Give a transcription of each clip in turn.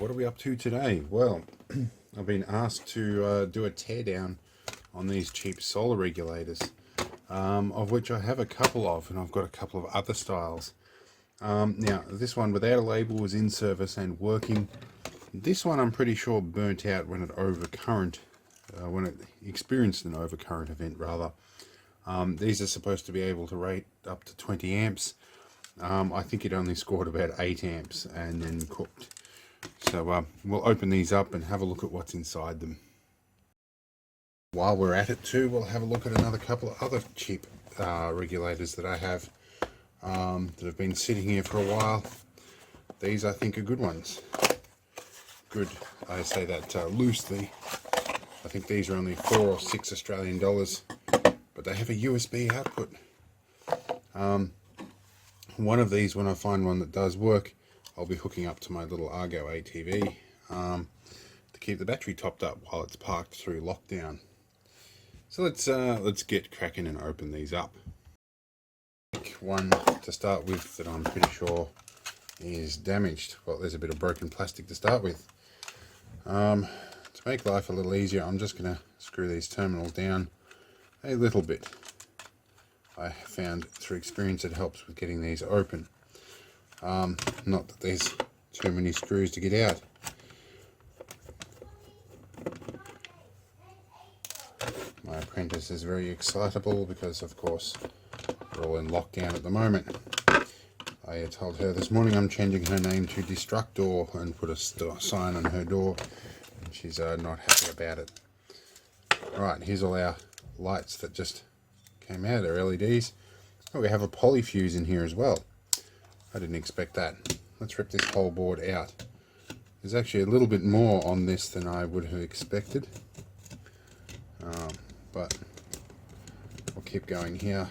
what are we up to today? Well, I've been asked to do a teardown on these cheap solar regulators, of which I have a couple of, and I've got a couple of other styles. Now, this one without a label was in service and working. This one I'm pretty sure burnt out when it overcurrent, when it experienced an overcurrent event rather. These are supposed to be able to rate up to 20 amps. I think it only scored about 8 amps and then cooked. So we'll open these up and have a look at what's inside them. While we're at it too, we'll have a look at another couple of other cheap regulators that I have that have been sitting here for a while. These I think are good ones. Good, I say that loosely. I think these are only 4 or 6 Australian dollars, but they have a USB output. One of these, when I find one that does work, I'll be hooking up to my little Argo ATV to keep the battery topped up while it's parked through lockdown. So let's get cracking and open these up. One to start with that I'm pretty sure is damaged. Well, there's a bit of broken plastic to start with. To make life a little easier, I'm just going to screw these terminals down a little bit. I found through experience it helps with getting these open. Not that there's too many screws to get out. My apprentice is very excitable because, of course, we're all in lockdown at the moment. I told her this morning I'm changing her name to Destructor and put a sign on her door, and she's not happy about it. Alright, here's all our lights that just came out, our LEDs. Oh, we have a polyfuse in here as well. I didn't expect that. Let's rip this whole board out. There's actually a little bit more on this than I would have expected. But we'll keep going here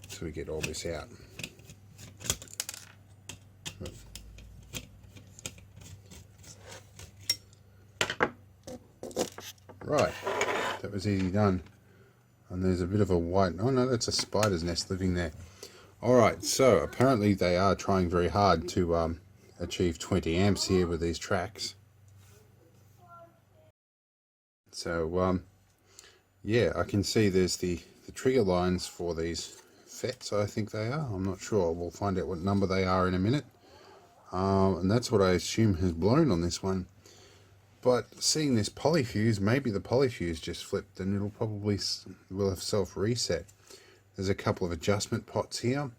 until we get all this out. Right, that was easy done. And there's a bit of a white, oh no, that's a spider's nest living there. Alright, so apparently they are trying very hard to achieve 20 amps here with these tracks. So yeah, I can see there's the trigger lines for these FETs, I think they are. I'm not sure, we'll find out what number they are in a minute. And that's what I assume has blown on this one. But seeing this polyfuse, maybe the polyfuse just flipped and it'll probably will have self-reset. There's a couple of adjustment pots here.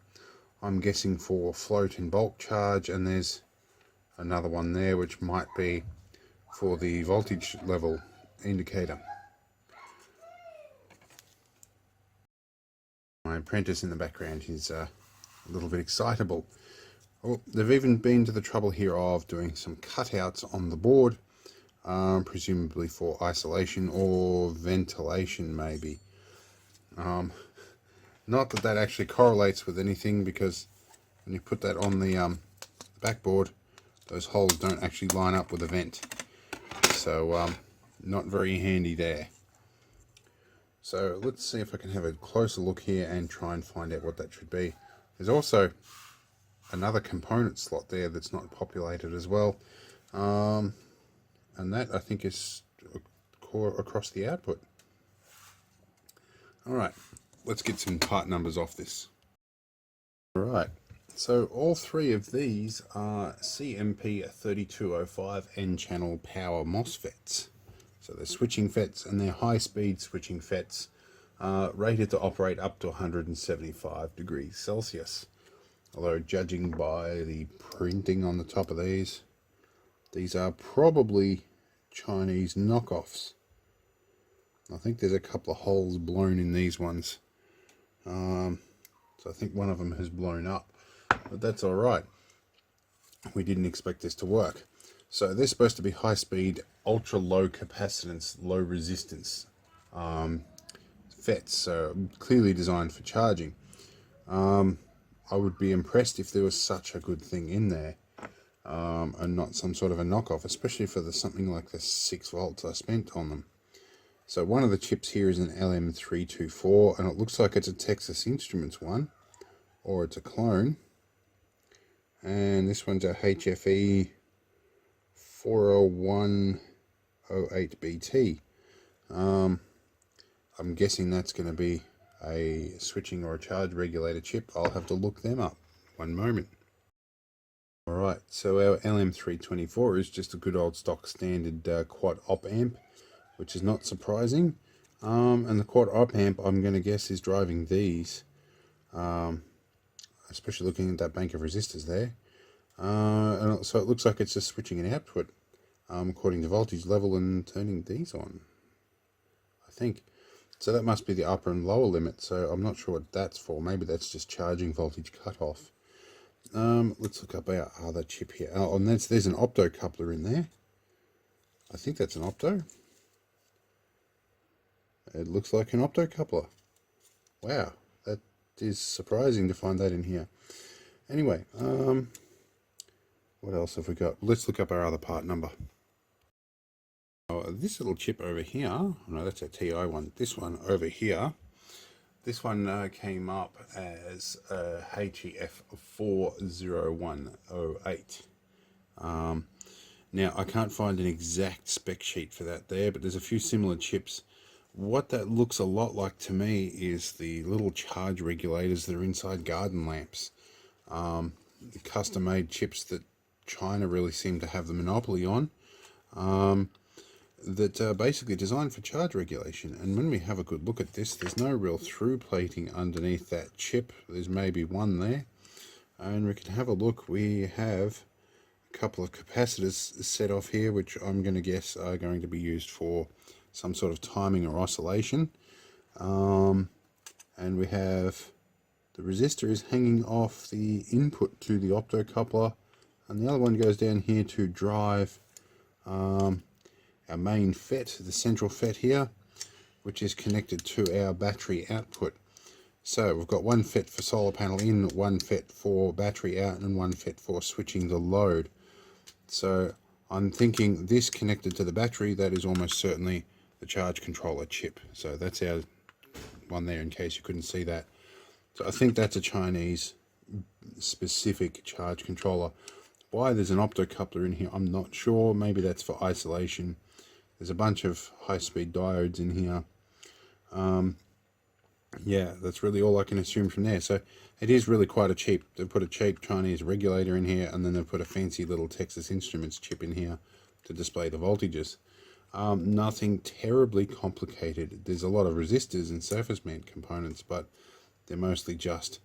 I'm guessing for float and bulk charge, and there's another one there which might be for the voltage level indicator. My apprentice in the background, he's a little bit excitable. Oh, they've even been to the trouble here of doing some cutouts on the board. Presumably for isolation or ventilation maybe. Not that that actually correlates with anything, because when you put that on the backboard, those holes don't actually line up with the vent. So not very handy there. So let's see if I can have a closer look here and try and find out what that should be. There's also another component slot there that's not populated as well. And that, I think, is across the output. Alright, let's get some part numbers off this. Alright, so all three of these are CMP3205 N-channel power MOSFETs. So they're switching FETs, and they're high-speed switching FETs, rated to operate up to 175 degrees Celsius. Although, judging by the printing on the top of these are probably Chinese knockoffs. I think there's a couple of holes blown in these ones. So I think one of them has blown up. But that's alright. We didn't expect this to work. So they're supposed to be high speed, ultra low capacitance, low resistance FETs. So clearly designed for charging. I would be impressed if there was such a good thing in there. And not some sort of a knockoff, especially for something like the 6 volts I spent on them. So one of the chips here is an LM324, and it looks like it's a Texas Instruments one, or it's a clone. And this one's a HFE 4L108BT. I'm guessing that's going to be a switching or a charge regulator chip. I'll have to look them up. One moment. Alright, so our LM324 is just a good old stock standard quad op amp, which is not surprising. And the quad op amp, I'm going to guess, is driving these, especially looking at that bank of resistors there. And so it looks like it's just switching an output according to voltage level and turning these on, I think. So that must be the upper and lower limit, so I'm not sure what that's for. Maybe that's just charging voltage cutoff. Let's look up our other chip here. Oh, and there's an opto coupler in there. I think that's an opto. It looks like an opto coupler. Wow, that is surprising to find that in here. Anyway, what else have we got? Let's look up our other part number. Oh, this little chip over here, no, that's a TI one. This one over here, this one came up as HEF 40108. Now, I can't find an exact spec sheet for that there, but there's a few similar chips. What that looks a lot like to me is the little charge regulators that are inside garden lamps. The custom-made chips that China really seem to have the monopoly on. That are basically designed for charge regulation. And when we have a good look at this, there's no real through plating underneath that chip. There's maybe one there, and we can have a look. We have a couple of capacitors set off here, which I'm going to guess are going to be used for some sort of timing or oscillation. And we have the resistor is hanging off the input to the optocoupler, and the other one goes down here to drive our main FET, the central FET here, which is connected to our battery output. So we've got one FET for solar panel in, one FET for battery out, and one FET for switching the load. So I'm thinking this connected to the battery, that is almost certainly the charge controller chip. So that's our one there in case you couldn't see that. So I think that's a Chinese specific charge controller. Why there's an optocoupler in here, I'm not sure. Maybe that's for isolation. There's a bunch of high-speed diodes in here. Yeah, that's really all I can assume from there. So it is really quite a cheap. They've put a cheap Chinese regulator in here, and then they've put a fancy little Texas Instruments chip in here to display the voltages. Nothing terribly complicated. There's a lot of resistors and surface mount components, but they're mostly just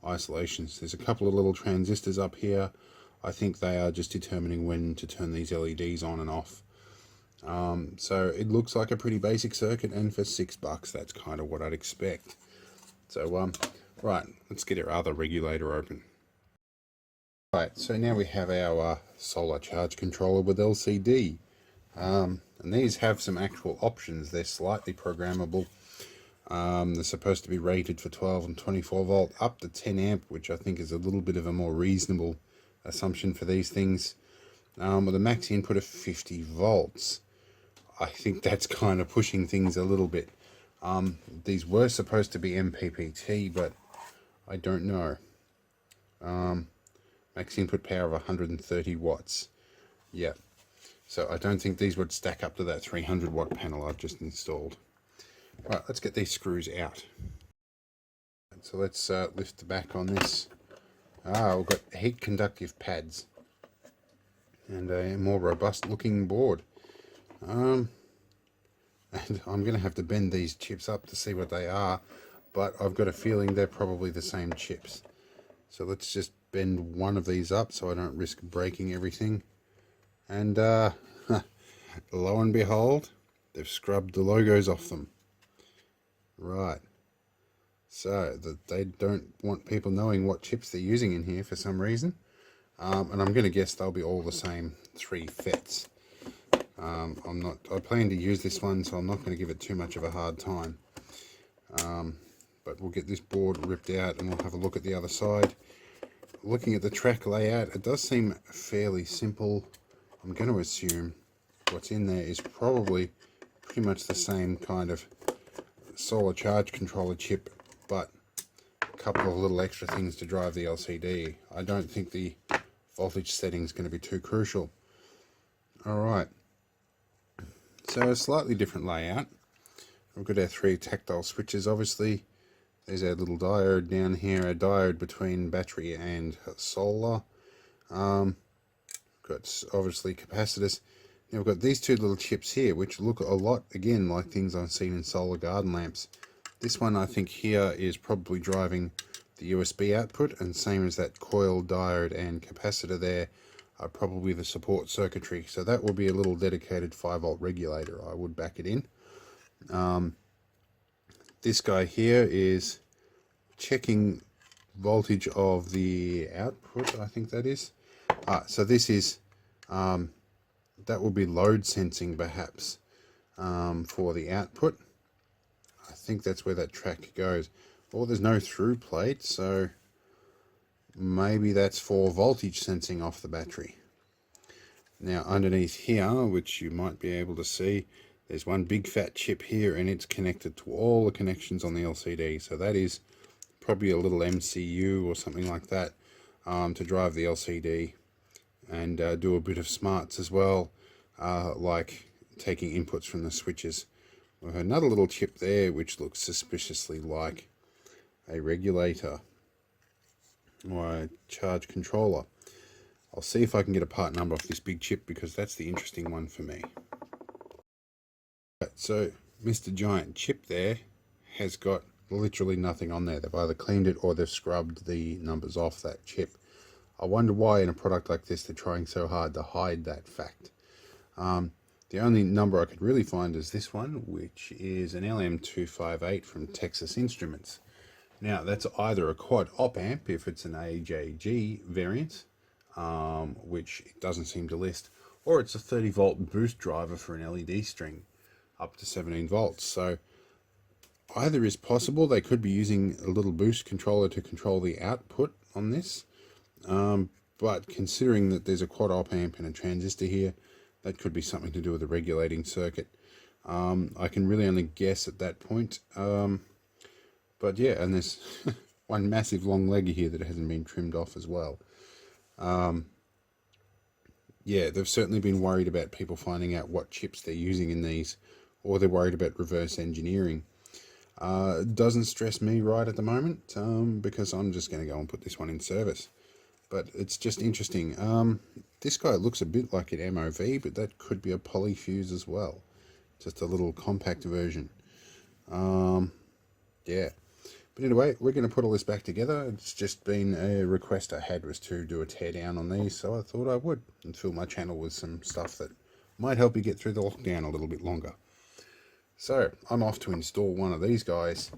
isolations. There's a couple of little transistors up here. I think they are just determining when to turn these LEDs on and off. So it looks like a pretty basic circuit, and for $6, that's kind of what I'd expect. So, right, let's get our other regulator open. Right, so now we have our solar charge controller with LCD. And these have some actual options. They're slightly programmable. They're supposed to be rated for 12 and 24 volt, up to 10 amp, which I think is a little bit of a more reasonable assumption for these things. With a max input of 50 volts. I think that's kind of pushing things a little bit. These were supposed to be MPPT, but I don't know. Max input power of 130 watts. Yeah. So I don't think these would stack up to that 300 watt panel I've just installed. Right, let's get these screws out. So let's lift the back on this. We've got heat conductive pads and a more robust looking board. And I'm going to have to bend these chips up to see what they are, but I've got a feeling they're probably the same chips. So let's just bend one of these up so I don't risk breaking everything. And lo and behold, they've scrubbed the logos off them. Right. So that they don't want people knowing what chips they're using in here for some reason. And I'm going to guess they'll be all the same 3 FETs. I plan to use this one, so I'm not going to give it too much of a hard time. But we'll get this board ripped out and we'll have a look at the other side. Looking at the track layout, it does seem fairly simple. I'm going to assume what's in there is probably pretty much the same kind of solar charge controller chip, but a couple of little extra things to drive the LCD. I don't think the voltage setting is going to be too crucial. Alright, so a slightly different layout. We've got our 3 tactile switches. Obviously there's our little diode down here, a diode between battery and solar. Got obviously capacitors. Now we've got these 2 little chips here which look a lot again like things I've seen in solar garden lamps. This one I think here is probably driving the USB output, and same as that coil, diode and capacitor there are probably the support circuitry. So that will be a little dedicated 5-volt regulator. I would back it in. This guy here is checking voltage of the output, I think that is. So this is, that will be load sensing perhaps for the output. I think that's where that track goes. Well, there's no through plate, so maybe that's for voltage sensing off the battery. Now underneath here, which you might be able to see, there's one big fat chip here, and it's connected to all the connections on the LCD. So that is probably a little MCU or something like that to drive the LCD and do a bit of smarts as well, like taking inputs from the switches. We have another little chip there which looks suspiciously like a regulator or a charge controller. I'll see if I can get a part number off this big chip because that's the interesting one for me. So Mr. Giant Chip there has got literally nothing on there. They've either cleaned it or they've scrubbed the numbers off that chip. I wonder why in a product like this they're trying so hard to hide that fact. The only number I could really find is this one, which is an LM258 from Texas Instruments. Now that's either a quad op amp if it's an AJG variant, which it doesn't seem to list, or it's a 30 volt boost driver for an LED string up to 17 volts. So either is possible. They could be using a little boost controller to control the output on this, but considering that there's a quad op amp and a transistor here, that could be something to do with the regulating circuit. I can really only guess at that point. But yeah, and there's one massive long leg here that hasn't been trimmed off as well. Yeah, they've certainly been worried about people finding out what chips they're using in these, or they're worried about reverse engineering. Doesn't stress me right at the moment, because I'm just going to go and put this one in service. But it's just interesting. This guy looks a bit like an MOV, but that could be a polyfuse as well. Just a little compact version. Yeah. But anyway, we're going to put all this back together. It's just been a request I had was to do a teardown on these, so I thought I would, and fill my channel with some stuff that might help you get through the lockdown a little bit longer. So, I'm off to install one of these guys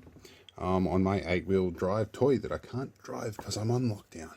on my 8-wheel drive toy that I can't drive because I'm on lockdown.